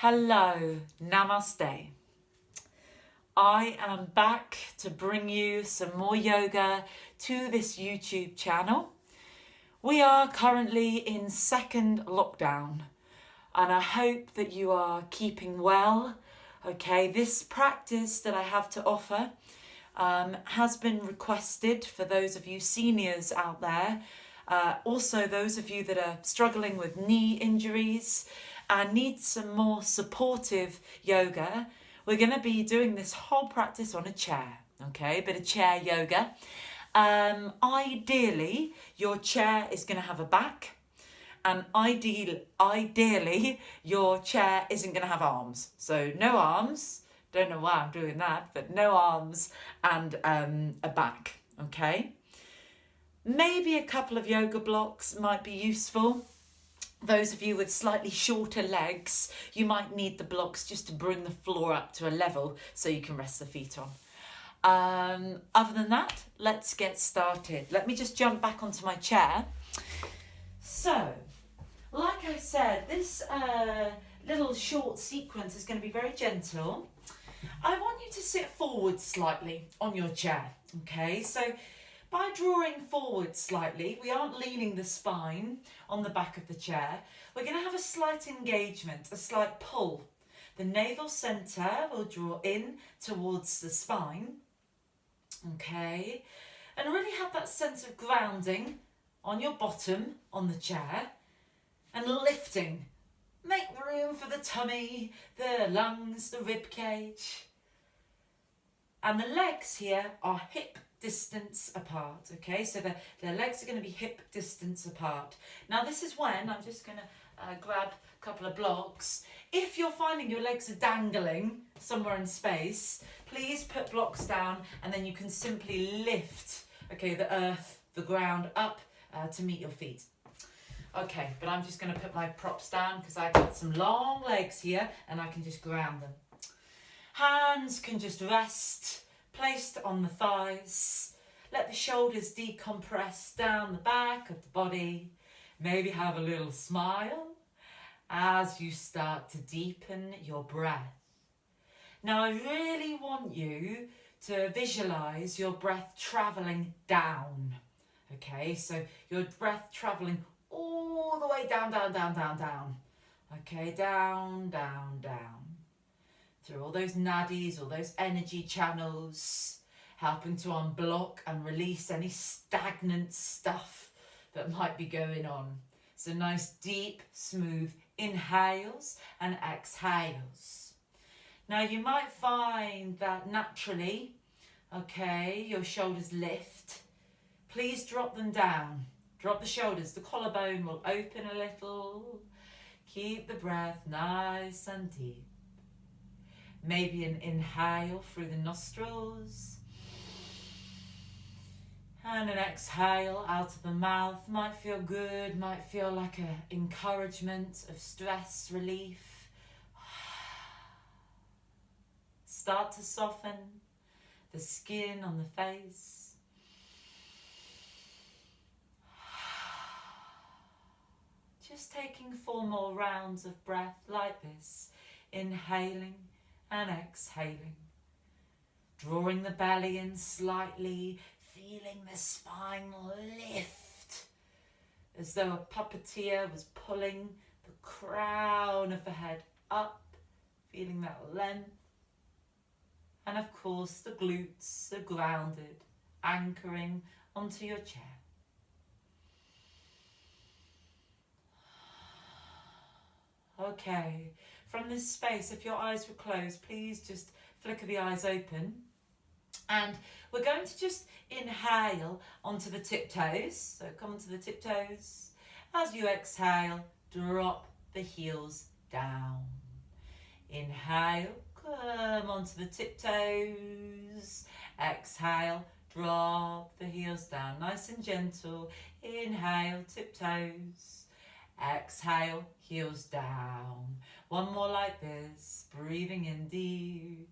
Hello, namaste. I am back to bring you some more yoga to this YouTube channel. We are currently in second lockdown and I hope that you are keeping well. Okay, this practice that I have to offer has been requested for those of you seniors out there. Also, those of you that are struggling with knee injuries and need some more supportive yoga. We're going to be doing this whole practice on a chair, okay? A bit of chair yoga. Ideally, your chair is going to have a back, and ideally, your chair isn't going to have arms. So no arms. Don't know why I'm doing that, but no arms and a back, okay? Maybe a couple of yoga blocks might be useful. Those of you with slightly shorter legs, you might need the blocks just to bring the floor up to a level so you can rest the feet on. Other than that, let's get started. Let me just jump back onto my chair. So, like I said, this little short sequence is going to be very gentle. I want you to sit forward slightly on your chair, okay? So, by drawing forward slightly, we aren't leaning the spine on the back of the chair. We're going to have a slight engagement, a slight pull. The navel centre will draw in towards the spine, okay? And really have that sense of grounding on your bottom on the chair and lifting. Make room for the tummy, the lungs, the rib cage. And the legs here are hip distance apart, okay? So the legs are going to be hip distance apart. Now this is when I'm just going to grab a couple of blocks. If you're finding your legs are dangling somewhere in space, please put blocks down and then you can simply lift, okay, the earth, the ground up to meet your feet. Okay, but I'm just going to put my props down because I've got some long legs here and I can just ground them. Hands can just rest, placed on the thighs. Let the shoulders decompress down the back of the body. Maybe have a little smile as you start to deepen your breath. Now I really want you to visualize your breath traveling down. Okay, so your breath traveling all the way down, down, down, down, down. Okay, down, down, down. Through all those nadis, all those energy channels, helping to unblock and release any stagnant stuff that might be going on. So nice, deep, smooth inhales and exhales. Now you might find that naturally, okay, your shoulders lift. Please drop them down. Drop the shoulders. The collarbone will open a little. Keep the breath nice and deep. Maybe an inhale through the nostrils. And an exhale out of the mouth. Might feel good, might feel like an encouragement of stress relief. Start to soften the skin on the face. Just taking 4 more rounds of breath like this. Inhaling and exhaling. Drawing the belly in slightly, feeling the spine lift. As though a puppeteer was pulling the crown of the head up, feeling that length. And of course the glutes are grounded, anchoring onto your chair. Okay, from this space, if your eyes were closed, please just flicker the eyes open. And we're going to just inhale onto the tiptoes. So come onto the tiptoes. As you exhale, drop the heels down. Inhale, come onto the tiptoes. Exhale, drop the heels down. Nice and gentle. Inhale, tiptoes. Exhale, heels down. One more like this. Breathing in deep.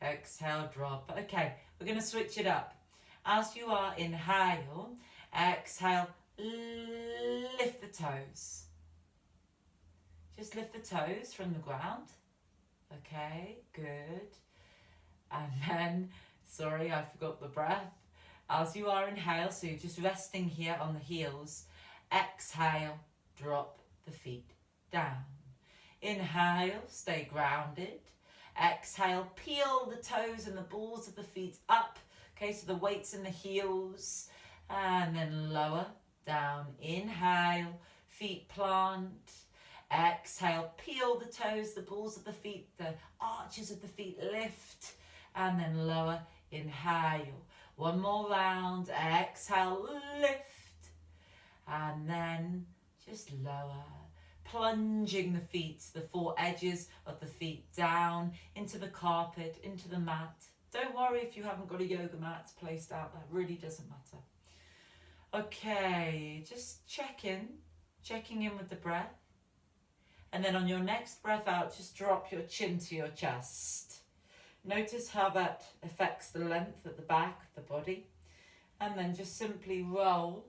Exhale, drop. Okay, we're going to switch it up. As you are, inhale. Exhale, lift the toes. Just lift the toes from the ground. Okay, good. And then, sorry, I forgot the breath. As you are, inhale, so you're just resting here on the heels. Exhale, drop the feet down. Inhale, stay grounded. Exhale, peel the toes and the balls of the feet up. Okay, so the weight's in the heels. And then lower, down. Inhale, feet plant. Exhale, peel the toes, the balls of the feet, the arches of the feet lift. And then lower, inhale. One more round, exhale, lift. And then just lower. Plunging the feet, the four edges of the feet down into the carpet, into the mat. Don't worry if you haven't got a yoga mat placed out, that really doesn't matter. Okay, just checking in with the breath. And then on your next breath out, just drop your chin to your chest. Notice how that affects the length at the back of the body. And then just simply roll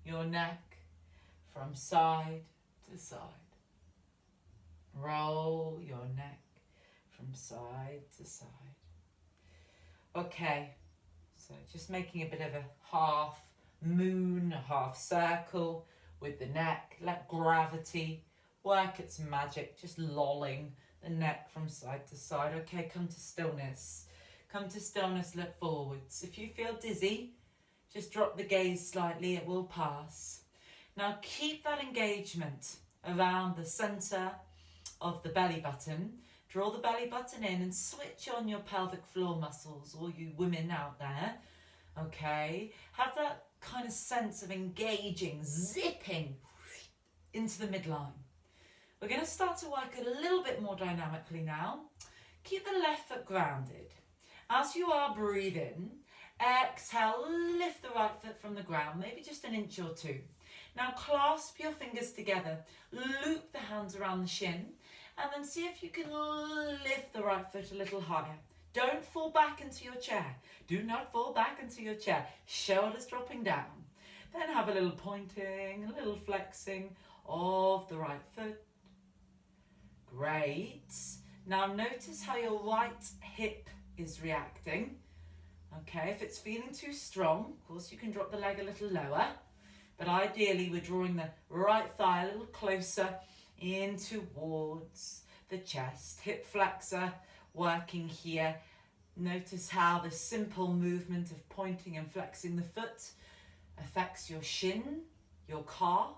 your neck from side to side. Roll your neck from side to side. Okay, so just making a bit of a half moon, a half circle with the neck. Let gravity work its magic, just lolling the neck from side to side. Okay, come to stillness. Come to stillness, look forwards. If you feel dizzy, just drop the gaze slightly, it will pass. Now keep that engagement around the centre of the belly button. Draw the belly button in and switch on your pelvic floor muscles, all you women out there. Okay, have that kind of sense of engaging, zipping into the midline. We're going to start to work a little bit more dynamically now. Keep the left foot grounded. As you are breathing, exhale, lift the right foot from the ground, maybe just an inch or two. Now clasp your fingers together, loop the hands around the shin, and then see if you can lift the right foot a little higher. Don't fall back into your chair. Do not fall back into your chair. Shoulders dropping down. Then have a little pointing, a little flexing of the right foot. Great. Now notice how your right hip is reacting. Okay, if it's feeling too strong, of course you can drop the leg a little lower. But ideally we're drawing the right thigh a little closer in towards the chest. Hip flexor working here. Notice how the simple movement of pointing and flexing the foot affects your shin, your calf.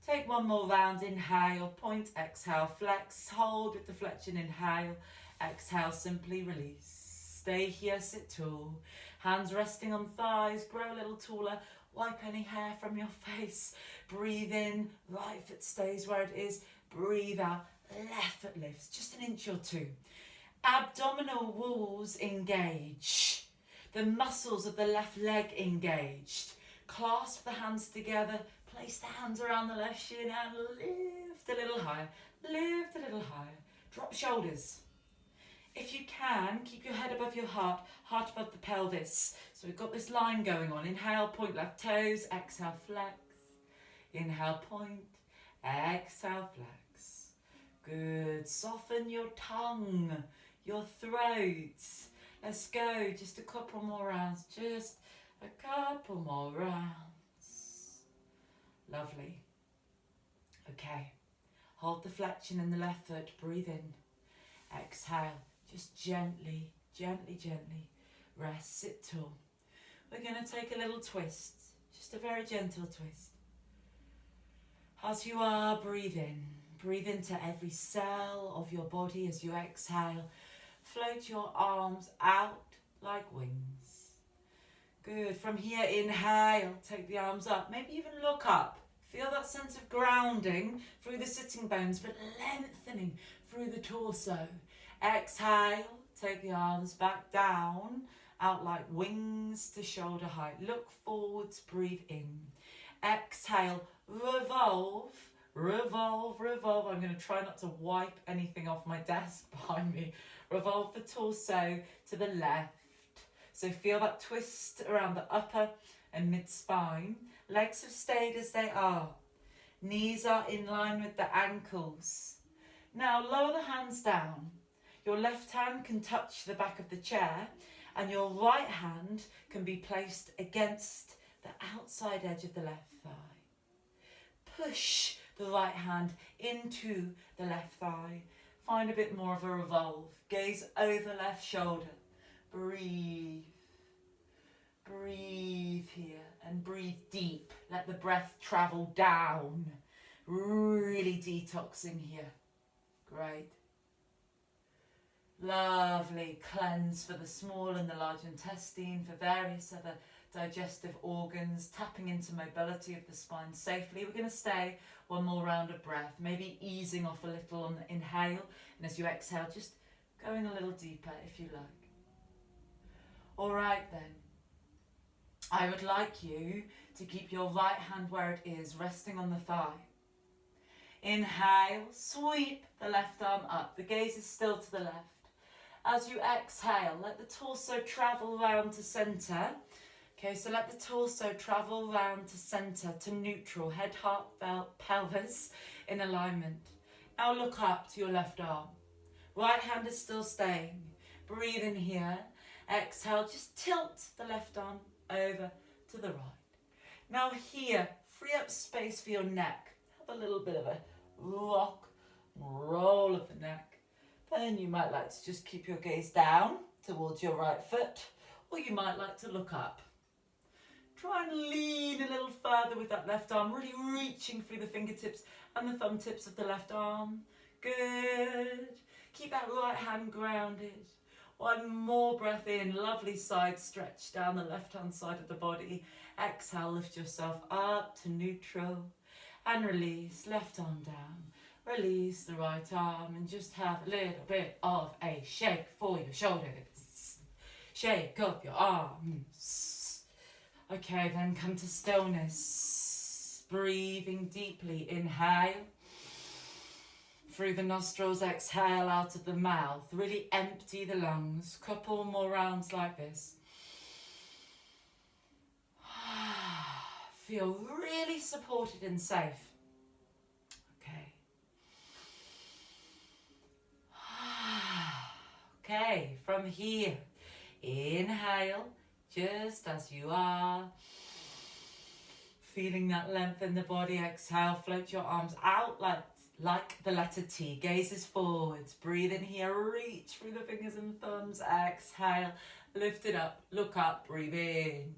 Take one more round, inhale, point, exhale, flex, hold with the flexion, inhale, exhale, simply release. Stay here, sit tall, hands resting on thighs, grow a little taller, wipe any hair from your face, breathe in, right foot stays where it is, breathe out, left foot lifts, just an inch or two. Abdominal walls engage, the muscles of the left leg engaged. Clasp the hands together, place the hands around the left shin and lift a little higher, lift a little higher. Drop shoulders. If you can, keep your head above your heart, heart above the pelvis. So we've got this line going on. Inhale, point left toes, exhale, flex. Inhale, point, exhale, flex. Good. Soften your tongue, your throat. Let's go. Just a couple more rounds. Just a couple more rounds. Lovely. Okay. Hold the flexion in the left foot. Breathe in. Exhale. Just gently, gently, gently rest. Sit tall. We're going to take a little twist. Just a very gentle twist. As you are, breathe in. Breathe into every cell of your body as you exhale. Float your arms out like wings. Good. From here, inhale. Take the arms up. Maybe even look up. Feel that sense of grounding through the sitting bones, but lengthening through the torso. Exhale. Take the arms back down, out like wings to shoulder height. Look forwards. Breathe in. Exhale. Revolve. Revolve, revolve. I'm going to try not to wipe anything off my desk behind me. Revolve the torso to the left. So feel that twist around the upper and mid spine. Legs have stayed as they are. Knees are in line with the ankles. Now lower the hands down. Your left hand can touch the back of the chair and your right hand can be placed against the outside edge of the left thigh. Push the right hand into the left thigh. Find a bit more of a revolve. Gaze over left shoulder. Breathe. Breathe here and breathe deep. Let the breath travel down. Really detoxing here. Great. Lovely. Cleanse for the small and the large intestine, for various other digestive organs, tapping into mobility of the spine safely. We're going to stay one more round of breath, maybe easing off a little on the inhale, and as you exhale, just going a little deeper if you like. All right then. I would like you to keep your right hand where it is, resting on the thigh. Inhale, sweep the left arm up. The gaze is still to the left. As you exhale, let the torso travel round to centre. Okay, so let the torso travel round to centre, to neutral, head, heart, pelvis in alignment. Now look up to your left arm. Right hand is still staying. Breathe in here. Exhale, just tilt the left arm over to the right. Now here, free up space for your neck. Have a little bit of a rock, roll of the neck. Then you might like to just keep your gaze down towards your right foot, or you might like to look up. Try and lean a little further with that left arm, really reaching through the fingertips and the thumb tips of the left arm. Good. Keep that right hand grounded. One more breath in, lovely side stretch down the left-hand side of the body. Exhale, lift yourself up to neutral and release, left arm down. Release the right arm and just have a little bit of a shake for your shoulders. Shake up your arms. Okay, then come to stillness. Breathing deeply, inhale. Through the nostrils, exhale out of the mouth. Really empty the lungs. Couple more rounds like this. Feel really supported and safe. Okay. Okay, from here, inhale, just as you are. Feeling that length in the body. Exhale, float your arms out like the letter T. Gaze is forwards. Breathe in here. Reach through the fingers and thumbs. Exhale. Lift it up. Look up. Breathe in.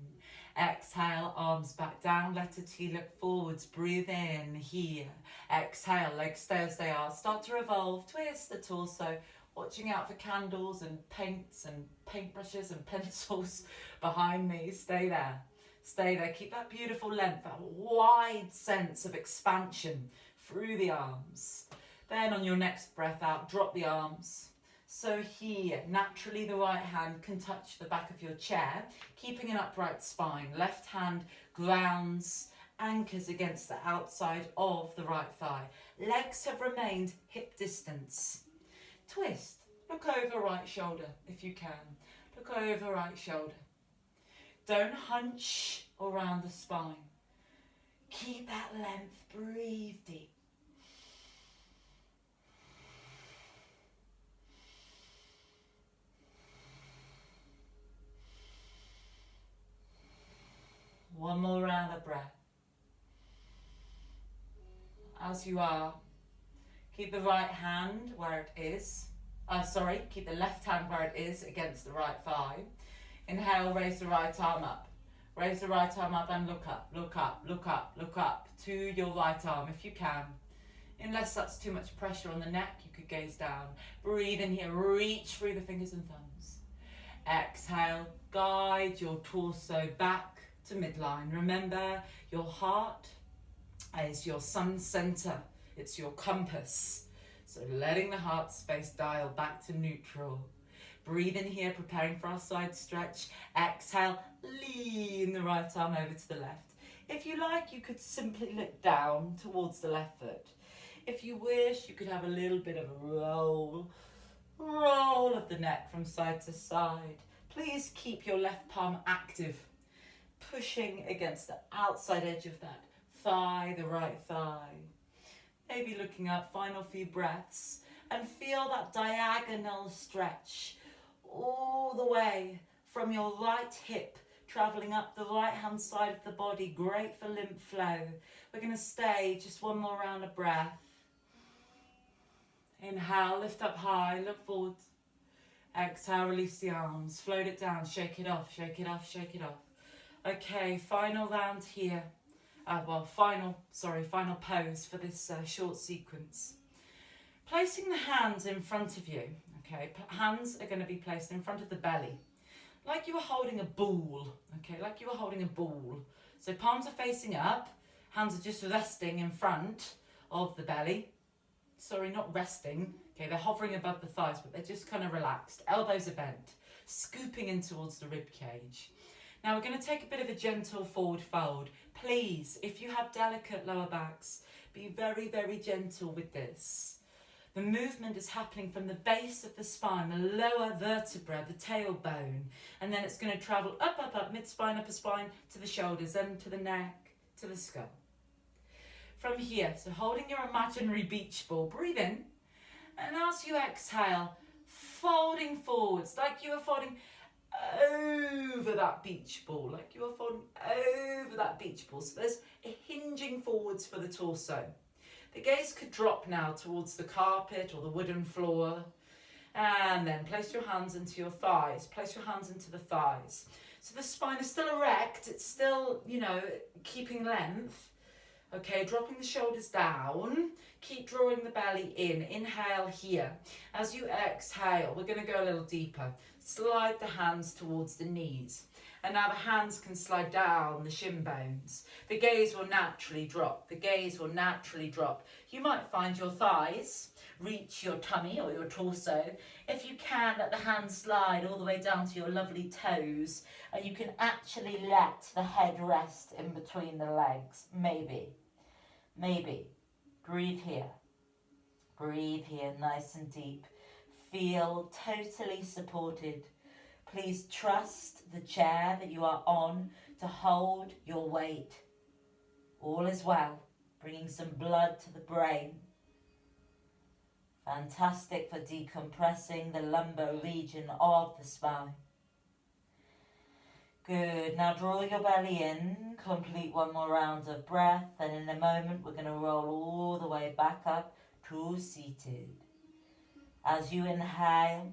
Exhale. Arms back down. Letter T. Look forwards. Breathe in here. Exhale. Legs stay as they are. Start to revolve. Twist the torso. Watching out for candles and paints and paintbrushes and pencils behind me. Stay there. Stay there. Keep that beautiful length. That wide sense of expansion through the arms. Then on your next breath out, drop the arms. So here, naturally the right hand can touch the back of your chair, keeping an upright spine. Left hand grounds, anchors against the outside of the right thigh. Legs have remained hip distance. Twist. Look over right shoulder if you can. Look over right shoulder. Don't hunch around the spine. Keep that length. Breathe deep. One more round of breath. As you are, keep the right hand where it is. Keep the left hand where it is against the right thigh. Inhale, raise the right arm up. Raise the right arm up and look up, look up, look up, look up to your right arm if you can. Unless that's too much pressure on the neck, you could gaze down. Breathe in here, reach through the fingers and thumbs. Exhale, guide your torso back to midline. Remember, your heart is your sun center. It's your compass. So letting the heart space dial back to neutral. Breathe in here, preparing for our side stretch. Exhale, lean the right arm over to the left. If you like, you could simply look down towards the left foot. If you wish, you could have a little bit of a roll of the neck from side to side. Please keep your left palm active, pushing against the outside edge of that thigh, the right thigh. Maybe looking up, final few breaths, and feel that diagonal stretch all the way from your right hip, travelling up the right hand side of the body. Great for lymph flow. We're going to stay just one more round of breath. Inhale, lift up high, look forward. Exhale, release the arms, float it down, shake it off, shake it off, shake it off. Okay, final round here. Final pose for this short sequence. Placing the hands in front of you, okay, hands are going to be placed in front of the belly, like you were holding a ball, okay, like you were holding a ball. So palms are facing up, hands are just resting in front of the belly. Sorry, not resting, okay, they're hovering above the thighs, but they're just kind of relaxed. Elbows are bent, scooping in towards the rib cage. Now we're going to take a bit of a gentle forward fold. Please, if you have delicate lower backs, be very, very gentle with this. The movement is happening from the base of the spine, the lower vertebra, the tailbone, and then it's going to travel up, mid-spine, upper spine, to the shoulders, then to the neck, to the skull. From here, so holding your imaginary beach ball, breathe in, and as you exhale, folding forwards, like you are folding over that beach ball, like you are folding over that beach ball. So there's a hinging forwards for the torso. The gaze could drop now towards the carpet or the wooden floor, and then place your hands into your thighs, place your hands into the thighs. So the spine is still erect, it's still, keeping length. Okay, dropping the shoulders down, keep drawing the belly in, inhale here. As you exhale, we're going to go a little deeper. Slide the hands towards the knees. And now the hands can slide down the shin bones. The gaze will naturally drop. The gaze will naturally drop. You might find your thighs reach your tummy or your torso. If you can, let the hands slide all the way down to your lovely toes. And you can actually let the head rest in between the legs. Maybe. Breathe here. Breathe here, nice and deep. Feel totally supported. Please trust the chair that you are on to hold your weight. All is well, bringing some blood to the brain. Fantastic for decompressing the lumbar region of the spine. Good, now draw your belly in, complete one more round of breath, and in a moment we're going to roll all the way back up to seated. As you inhale,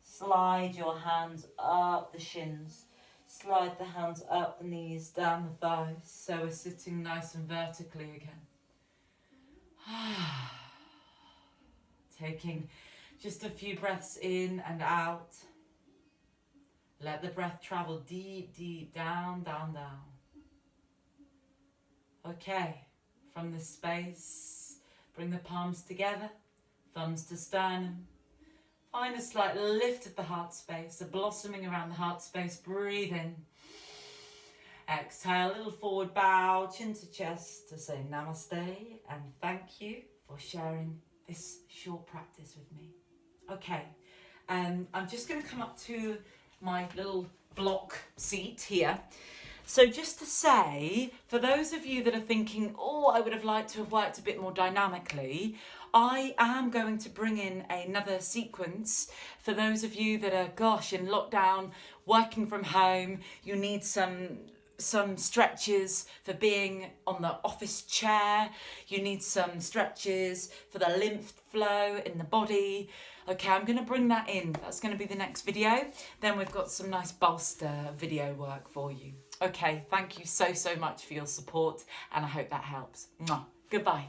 slide your hands up the shins, slide the hands up the knees, down the thighs, so we're sitting nice and vertically again. Taking just a few breaths in and out. Let the breath travel deep, deep, down, down, down. Okay, from this space, bring the palms together, thumbs to sternum. Find a slight lift of the heart space, a blossoming around the heart space. Breathe in. Exhale, a little forward bow, chin to chest to say namaste and thank you for sharing this short practice with me. Okay, I'm just going to come up to my little block seat here. So just to say, for those of you that are thinking, oh, I would have liked to have worked a bit more dynamically, I am going to bring in another sequence for those of you that are, in lockdown, working from home, you need some stretches for being on the office chair, you need some stretches for the lymph flow in the body. Okay, I'm going to bring that in. That's going to be the next video. Then we've got some nice bolster video work for you. Okay, thank you so much for your support, and I hope that helps. Mwah. Goodbye.